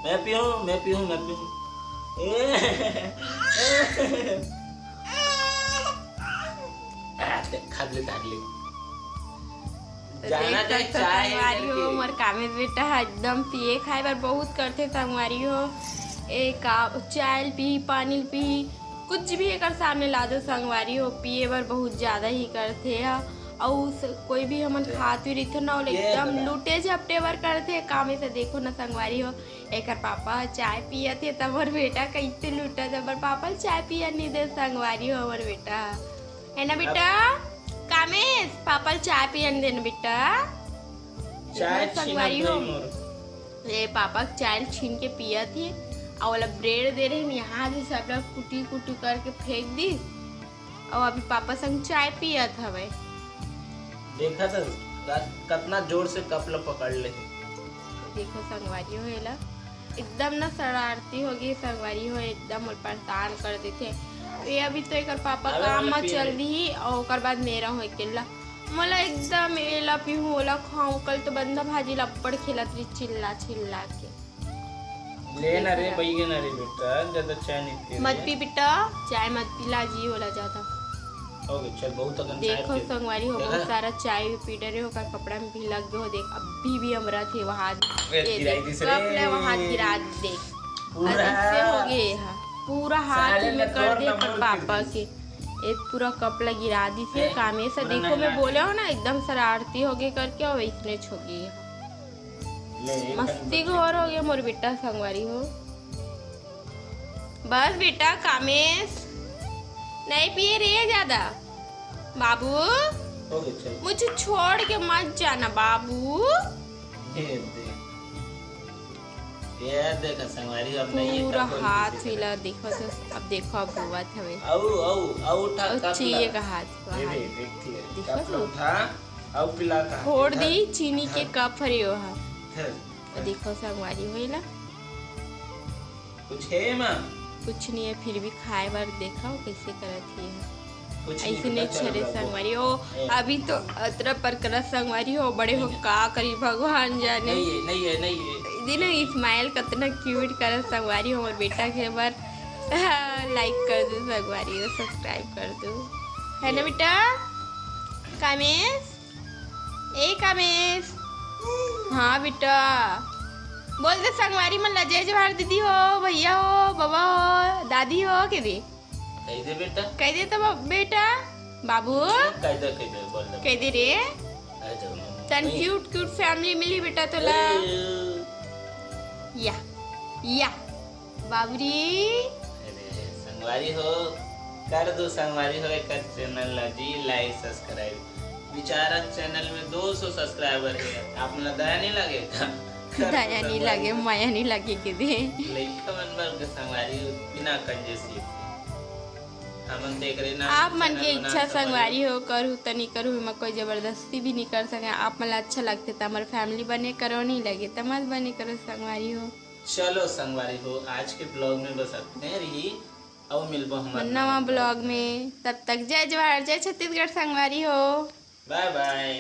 मैं पीऊँ खा ले जाना चाहे संगवारी हो मोर कामेश बेटा एकदम पिए खाए बार बहुत करते संगवारी हो। एक चाय पी पानी पी कुछ भी एक सामने ला दो संगवारी हो पिए बार बहुत ज्यादा ही करते है। और कोई भी हमन खाते रही ना एकदम लूटे झपटे बार करते कामे से देखो ना संगवारी हो। एक पापा चाय पिया थे तब मोर बेटा कैसे लूटा था पापा चाय पिया नहीं दे संगवारी हो मोर बेटा है ना बेटा। कामेश पापा चाय पियन देना बेटा चाय संगवारी हो। ये पापा चाय छीन के पिया थी और वाला ब्रेड दे रहे हैं यहाँ से सब लोग कुटी कुटी करके फेंक दी और अभी पापा संग चाय पिया था भाई। देखा था कितना जोर से कप लो पकड़ ले। देखो संगवारी हो एला एकदम ना शरारती हो गई संगवारी हो एकदम परेशान कर देते। ये अभी तो एक पापा काम में चल रही और ओकर बाद मेरा हो अकेला मला एकदम एला पीहू ओला खाऊं। कल तो बंदा भाजी लपड़ खेलत रही चिल्ला चिल्ला के। लेना रे बैगे ना रे बेटा ज्यादा चाय नहीं पी मत पी बेटा चाय मत पिला जी होला ज्यादा। ओके चल बहुत अगन चाय देखो संगवारी हो बहुत सारा चाय पी रहे हो का कपड़ा में भी लग गए हो। देख अभी भी हमरा थे वहां कपड़े वहां गिरा देख पूरा हो गए पूरा हाथ में कर दे पर पापा के एक पूरा कपड़ा गिरा दी से कामे से। देखो मैं बोले हो ना एकदम शरारती हो गए करके और इतने छोगी मस्ती घोर हो गया मोर बेटा संगवारी हो। बस बेटा कामेश नहीं पिए रे ज्यादा बाबू मुझे छोड़ के मत जाना बाबू। ये देखा संगवारी अब नहीं पूरा हाथ हिला देखो तो अब देखो अब हुआ था वे औ उठा चाहिए का हाथ देखो तो उठा औ पिला का फोड़ दी चीनी के कप हरे हो देखो संगवारी होइला कुछ है मां कुछ नहीं है फिर भी खाए बार देखा कैसे करत है ऐसे नहीं छरे संगवारी हो। अभी तो अतरा पर कर संगवारी हो बड़े हो का करी भगवान जाने। नहीं है दिन इस्माइल कितना क्यूट कर संगवारी हो और बेटा के बार लाइक कर दो संगवारी हो सब्सक्राइब कर दो है ना बेटा। कामेश ए कामेश हाँ बेटा बोल दे संगवारी मन लजे जवाहर दीदी हो भैया हो बाबा हो दादी हो के दे कह दे बेटा कह दे तो बेटा बाबू कह दे रे तन क्यूट क्यूट फैमिली मिली बेटा तो ला या बाबूरी संगवारी हो कर दो संगवारी हो एक चैनल ला जी लाइक सब्सक्राइब बेचारा चैनल में 200 सब्सक्राइबर है आप मन दया नहीं लगेगा दया नहीं लगे माया नहीं लगे के दे लइका मन बर के संगवारी बिना कंजूसी हमन देख रहे ना आप मन के इच्छा संगवारी हो करू तनी करू मैं कोई जबरदस्ती भी नहीं कर सके। आप मन अच्छा लगते तो हमारे फैमिली बने करो नहीं लगे तो मत बने करो संगवारी हो। चलो संगवारी हो आज के ब्लॉग में बस इतने रही और मिलबो हमारे नवा ब्लॉग में तब तक जय जवाहर जय छत्तीसगढ़ संगवारी हो। Bye bye.